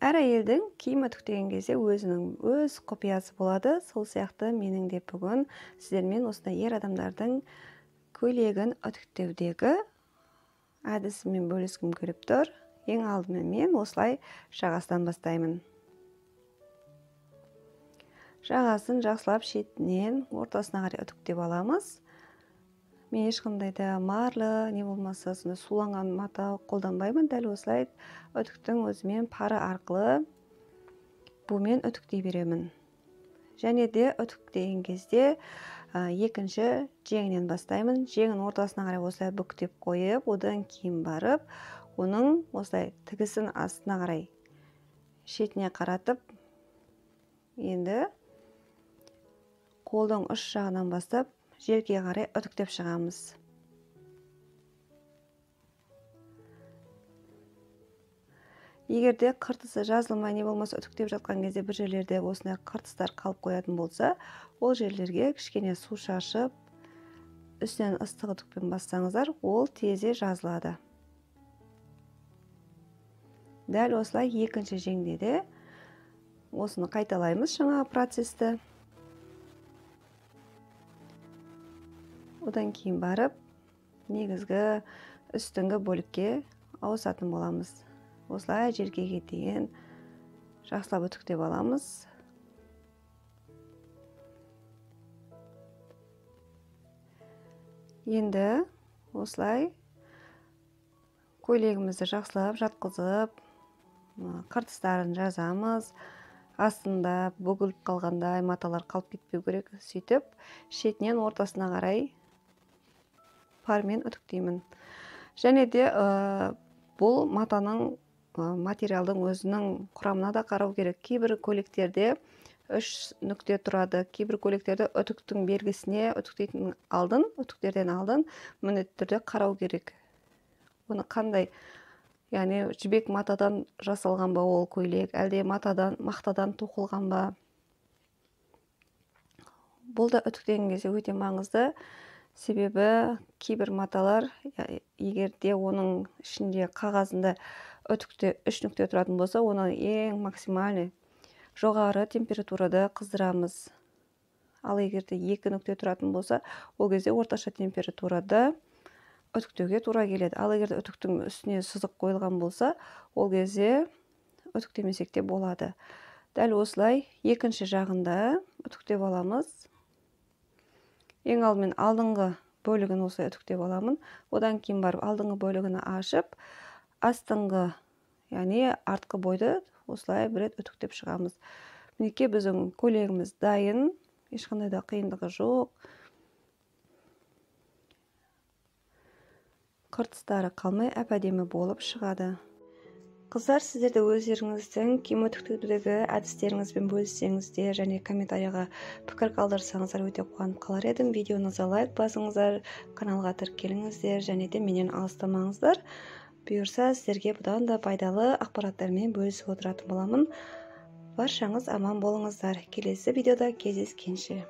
Әр әйелдің киім үтіктеген кезде өзінің өз құпиясы болады. Сол сияқты менің де бүгін сіздермен осындай ер адамдардың көйлегін үтіктеудегі әдісімен бөліскім келіп тұр. Ең алдымен мен осылай жағасынан бастаймын. Жағасын жақсылап шетінен ортасына қарай үтіктеп аламыз. Мен ешқандай да марлы, не болмаса суланған мата қолданбаймын. Дәл осылай үтіктің өзімен пары арқылы бумен үтіктей беремін. Және де үтіктеген кезде екінші жеңінен бастаймын. Жеңін ортасына қарай осылай бүктеп қойып, одан кейін барып, оның осылай тігісін астына қарай шетіне қаратып, енді қолдың үш жағынан бастап жерге қарай үтіктеп шығамыз. Егерде қыртысы жазылмай, не болмаса үтіктеп жатқан кезде бір жерлерде осындай қыртыстар қалып қоятын болса, ол жерлерге кішкене су шашып, үстінен ыстық үтікпен бассаңыздар, ол тезе жазылады. Дәл осылай екінші жеңде де осыны қайталаймыз жаңа процесті. Одан кейін барып, негізгі үстіңгі бөлікке ауысатын боламыз. Осылай жерге дейін жақсылап үтіктеп аламыз. Енді осылай көйлегімізді жақсылап жатқызып, қыртыстарын жазамыз. Астында бүгіліп қалғандай маталар қалып кетпеу керек. Сөйтіп, шетінен ортасына қарай пармен үтіктеймін. Және де бұл матаның материалдың өзінің құрамына да қарау керек. Кейбір көйлектерде 3 нүкте тұрады. Кейбір көйлектерде үтіктің белгісіне үтіктерден алдын міндетті түрде қарау керек. Оны қандай, яғни жібек матадан жасалған ба ол көйлек, әлде мақтадан тоқылған ба? Бұл да үтіктеген кезде өте маңызды. Себебі кейбір маталар, егерде оның ішінде қағазында үтікте 3 нүкте тұратын болса, оны ең максимальный жоғары температурада қыздырамыз. Ал егерде 2 нүкте тұратын болса, ол кезде орташа температурада үтіктеуге тура келеді. Ал егерде үтіктің үстіне сызық қойылған болса, ол кезде үтіктемесек те болады. Дәл осылай екінші жағында үтіктеп аламыз. Ең алдымен алдыңғы бөлігін осылай үтіктеп аламын. Одан кейін барып алдыңғы бөлігіні ашып, астыңғы, яғни артқы бойды осылай бір рет үтіктеп шығамыз. Мінекей біздің көйлегіміз дайын, ешқандай да қиындығы жоқ. Қыртыстары қалмай әп-әдемі болып шығады. Қыздар, сіздер де өздеріңіздің киім үтіктеудегі әдістеріңізбен бөліссеңіздер және комментарияға пікір қалдырсаңыздар өте қуанып қалар едім. Видеоңызға лайк басыңыздар, каналға тіркеліңіздер және де менен алыстамаңыздар. Бұйырса, сіздерге бұдан да пайдалы ақпараттармен бөлісіп отыратын боламын. Баршаңыз аман болыңыздар. Келесі видеода кездескенше.